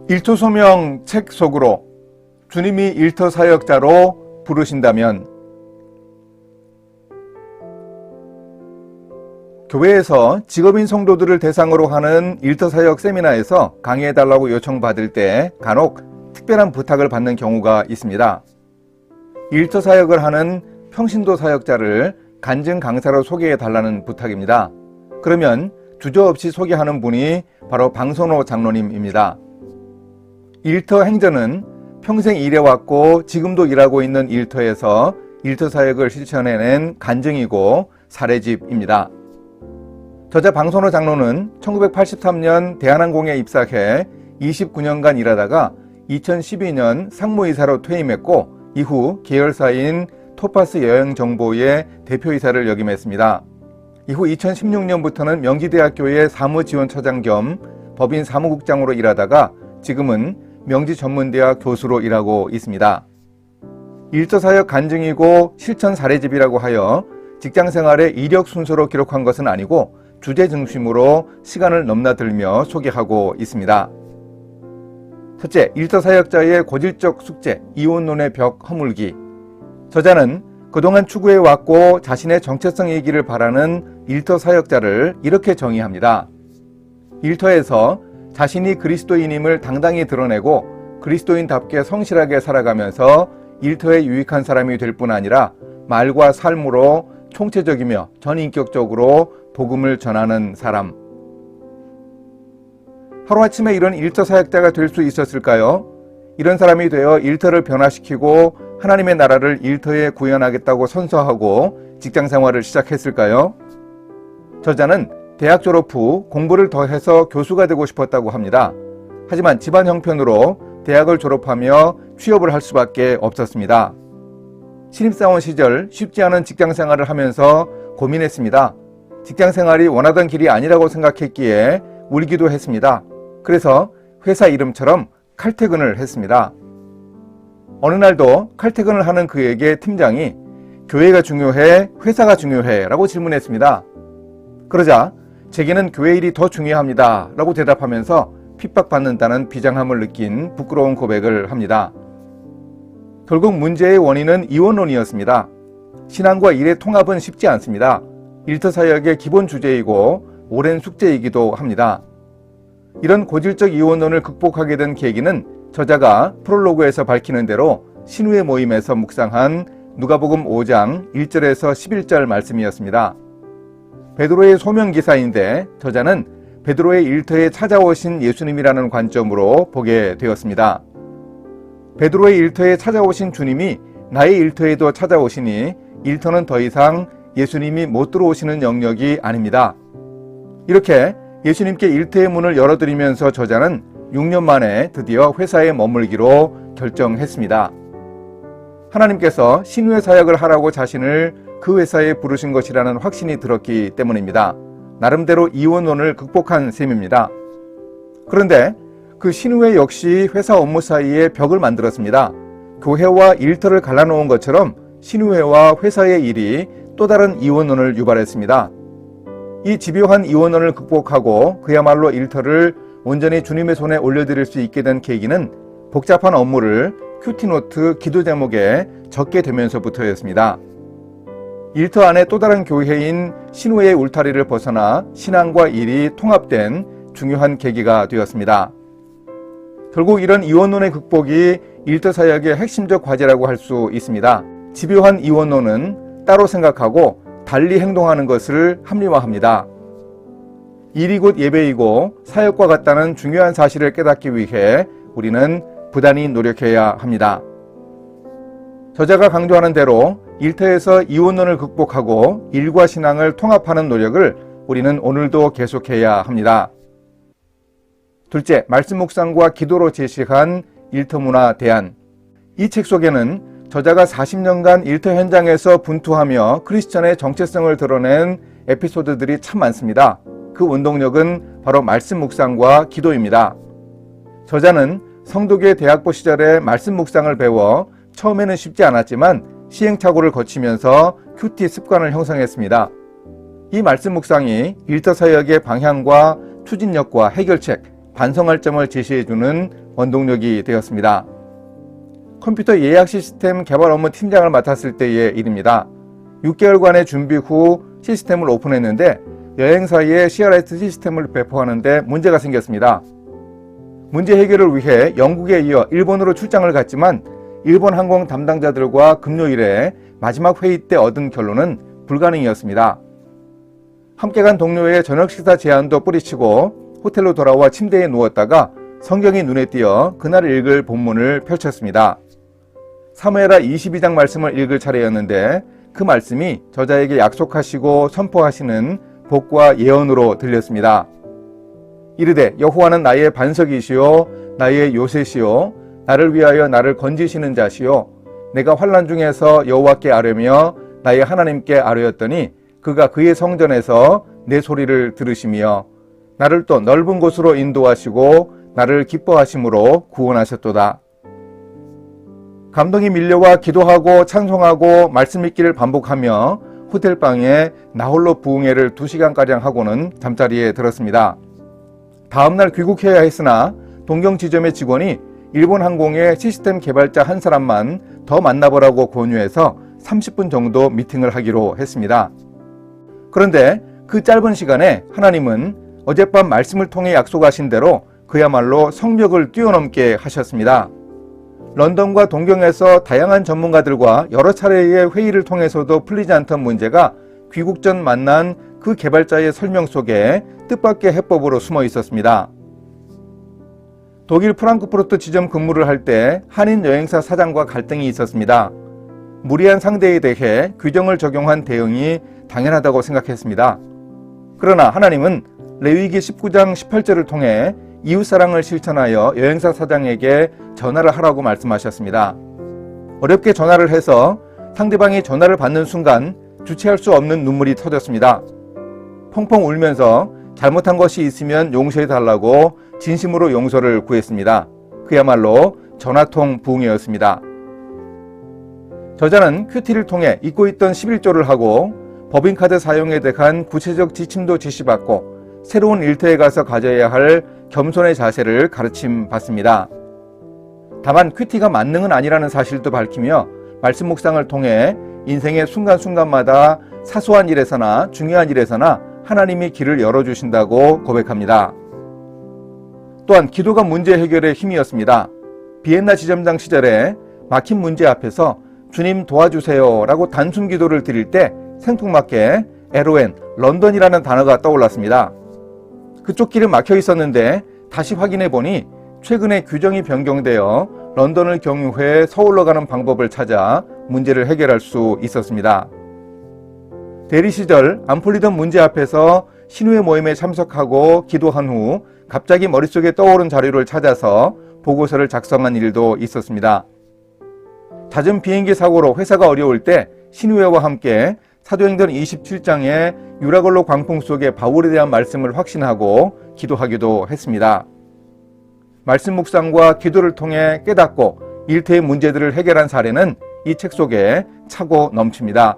일터소명 책 속으로 주님이 일터사역자로 부르신다면 교회에서 직업인 성도들을 대상으로 하는 일터사역 세미나에서 강의해달라고 요청받을 때 간혹 특별한 부탁을 받는 경우가 있습니다. 일터사역을 하는 평신도 사역자를 간증 강사로 소개해달라는 부탁입니다. 그러면 주저없이 소개하는 분이 바로 방선호 장로님입니다. 일터 행전은 평생 일해왔고 지금도 일하고 있는 일터에서 일터사역을 실천해낸 간증이고 사례집입니다. 저자 방선호 장로는 1983년 대한항공에 입사해 29년간 일하다가 2012년 상무이사로 퇴임했고 이후 계열사인 토파스 여행정보의 대표이사를 역임했습니다. 이후 2016년부터는 명지대학교의 사무지원처장 겸 법인 사무국장으로 일하다가 지금은 명지전문대학 교수로 일하고 있습니다. 일터사역 간증이고 실천 사례집이라고 하여 직장생활의 이력 순서로 기록한 것은 아니고 주제 중심으로 시간을 넘나들며 소개하고 있습니다. 첫째, 일터사역자의 고질적 숙제, 이혼론의 벽 허물기. 저자는 그동안 추구해왔고 자신의 정체성이기를 바라는 일터사역자를 이렇게 정의합니다. 일터에서 자신이 그리스도인임을 당당히 드러내고 그리스도인답게 성실하게 살아가면서 일터에 유익한 사람이 될 뿐 아니라 말과 삶으로 총체적이며 전인격적으로 복음을 전하는 사람. 하루아침에 이런 일터사역자가 될 수 있었을까요? 이런 사람이 되어 일터를 변화시키고 하나님의 나라를 일터에 구현하겠다고 선서하고 직장생활을 시작했을까요? 저자는 대학 졸업 후 공부를 더해서 교수가 되고 싶었다고 합니다. 하지만 집안 형편으로 대학을 졸업하며 취업을 할 수밖에 없었습니다. 신입사원 시절 쉽지 않은 직장생활을 하면서 고민했습니다. 직장생활이 원하던 길이 아니라고 생각했기에 울기도 했습니다. 그래서 회사 이름처럼 칼퇴근을 했습니다. 어느 날도 칼퇴근을 하는 그에게 팀장이 교회가 중요해? 회사가 중요해? 라고 질문했습니다. 그러자 제게는 교회 일이 더 중요합니다 라고 대답하면서 핍박받는다는 비장함을 느낀 부끄러운 고백을 합니다. 결국 문제의 원인은 이혼론이었습니다. 신앙과 일의 통합은 쉽지 않습니다. 일터사역의 기본 주제이고 오랜 숙제이기도 합니다. 이런 고질적 이혼론을 극복하게 된 계기는 저자가 프롤로그에서 밝히는 대로 신우의 모임에서 묵상한 누가복음 5장 1절에서 11절 말씀이었습니다. 베드로의 소명기사인데 저자는 베드로의 일터에 찾아오신 예수님이라는 관점으로 보게 되었습니다. 베드로의 일터에 찾아오신 주님이 나의 일터에도 찾아오시니 일터는 더 이상 예수님이 못 들어오시는 영역이 아닙니다. 이렇게 예수님께 일터의 문을 열어드리면서 저자는 6년 만에 드디어 회사에 머물기로 결정했습니다. 하나님께서 신우의 사역을 하라고 자신을 그 회사에 부르신 것이라는 확신이 들었기 때문입니다. 나름대로 이혼론을 극복한 셈입니다. 그런데 그 신우회 역시 회사 업무 사이에 벽을 만들었습니다. 교회와 일터를 갈라놓은 것처럼 신우회와 회사의 일이 또 다른 이혼론을 유발했습니다. 이 집요한 이혼론을 극복하고 그야말로 일터를 온전히 주님의 손에 올려드릴 수 있게 된 계기는 복잡한 업무를 큐티노트 기도 제목에 적게 되면서부터였습니다. 일터 안에 또 다른 교회인 신우회의 울타리를 벗어나 신앙과 일이 통합된 중요한 계기가 되었습니다. 결국 이런 이혼론의 극복이 일터 사역의 핵심적 과제라고 할 수 있습니다. 집요한 이혼론은 따로 생각하고 달리 행동하는 것을 합리화합니다. 일이 곧 예배이고 사역과 같다는 중요한 사실을 깨닫기 위해 우리는 부단히 노력해야 합니다. 저자가 강조하는 대로 일터에서 이혼론을 극복하고 일과 신앙을 통합하는 노력을 우리는 오늘도 계속해야 합니다. 둘째, 말씀 묵상과 기도로 제시한 일터 문화 대안. 이 책 속에는 저자가 40년간 일터 현장에서 분투하며 크리스천의 정체성을 드러낸 에피소드들이 참 많습니다. 그 원동력은 바로 말씀 묵상과 기도입니다. 저자는 성도계 대학부 시절에 말씀 묵상을 배워 처음에는 쉽지 않았지만 시행착오를 거치면서 큐티 습관을 형성했습니다. 이 말씀 묵상이 일터 사역의 방향과 추진력과 해결책, 반성할 점을 제시해주는 원동력이 되었습니다. 컴퓨터 예약 시스템 개발 업무 팀장을 맡았을 때의 일입니다. 6개월간의 준비 후 시스템을 오픈했는데 여행사에 CRS 시스템을 배포하는데 문제가 생겼습니다. 문제 해결을 위해 영국에 이어 일본으로 출장을 갔지만 일본 항공 담당자들과 금요일에 마지막 회의 때 얻은 결론은 불가능이었습니다. 함께 간 동료의 저녁 식사 제안도 뿌리치고 호텔로 돌아와 침대에 누웠다가 성경이 눈에 띄어 그날 읽을 본문을 펼쳤습니다. 사무엘하 22장 말씀을 읽을 차례였는데 그 말씀이 저자에게 약속하시고 선포하시는 복과 예언으로 들렸습니다. 이르되 여호와는 나의 반석이시요 나의 요새시요 나를 위하여 나를 건지시는 자시요 내가 환난 중에서 여호와께 아뢰며 나의 하나님께 아뢰었더니 그가 그의 성전에서 내 소리를 들으시며 나를 또 넓은 곳으로 인도하시고 나를 기뻐하심으로 구원하셨도다. 감동이 밀려와 기도하고 찬송하고 말씀 읽기를 반복하며 호텔방에 나홀로 부흥회를 2시간가량 하고는 잠자리에 들었습니다. 다음날 귀국해야 했으나 동경 지점의 직원이 일본 항공의 시스템 개발자 한 사람만 더 만나보라고 권유해서 30분 정도 미팅을 하기로 했습니다. 그런데 그 짧은 시간에 하나님은 어젯밤 말씀을 통해 약속하신 대로 그야말로 성벽을 뛰어넘게 하셨습니다. 런던과 동경에서 다양한 전문가들과 여러 차례의 회의를 통해서도 풀리지 않던 문제가 귀국 전 만난 그 개발자의 설명 속에 뜻밖의 해법으로 숨어 있었습니다. 독일 프랑크푸르트 지점 근무를 할 때 한인 여행사 사장과 갈등이 있었습니다. 무리한 상대에 대해 규정을 적용한 대응이 당연하다고 생각했습니다. 그러나 하나님은 레위기 19장 18절을 통해 이웃사랑을 실천하여 여행사 사장에게 전화를 하라고 말씀하셨습니다. 어렵게 전화를 해서 상대방이 전화를 받는 순간 주체할 수 없는 눈물이 터졌습니다. 펑펑 울면서 잘못한 것이 있으면 용서해달라고 진심으로 용서를 구했습니다. 그야말로 전화통 부흥회였습니다. 저자는 큐티를 통해 잊고 있던 11조를 하고 법인카드 사용에 대한 구체적 지침도 지시받고 새로운 일터에 가서 가져야 할 겸손의 자세를 가르침 받습니다. 다만 큐티가 만능은 아니라는 사실도 밝히며 말씀 묵상을 통해 인생의 순간순간마다 사소한 일에서나 중요한 일에서나 하나님이 길을 열어주신다고 고백합니다. 또한 기도가 문제 해결의 힘이었습니다. 비엔나 지점장 시절에 막힌 문제 앞에서 주님 도와주세요 라고 단순 기도를 드릴 때 생뚱맞게 LON, 런던이라는 단어가 떠올랐습니다. 그쪽 길은 막혀 있었는데 다시 확인해 보니 최근에 규정이 변경되어 런던을 경유해 서울로 가는 방법을 찾아 문제를 해결할 수 있었습니다. 대리 시절 안 풀리던 문제 앞에서 신우회 모임에 참석하고 기도한 후 갑자기 머릿속에 떠오른 자료를 찾아서 보고서를 작성한 일도 있었습니다. 잦은 비행기 사고로 회사가 어려울 때 신우회와 함께 사도행전 27장의 유라굴로 광풍 속의 바울에 대한 말씀을 확신하고 기도하기도 했습니다. 말씀 묵상과 기도를 통해 깨닫고 일터의 문제들을 해결한 사례는 이 책 속에 차고 넘칩니다.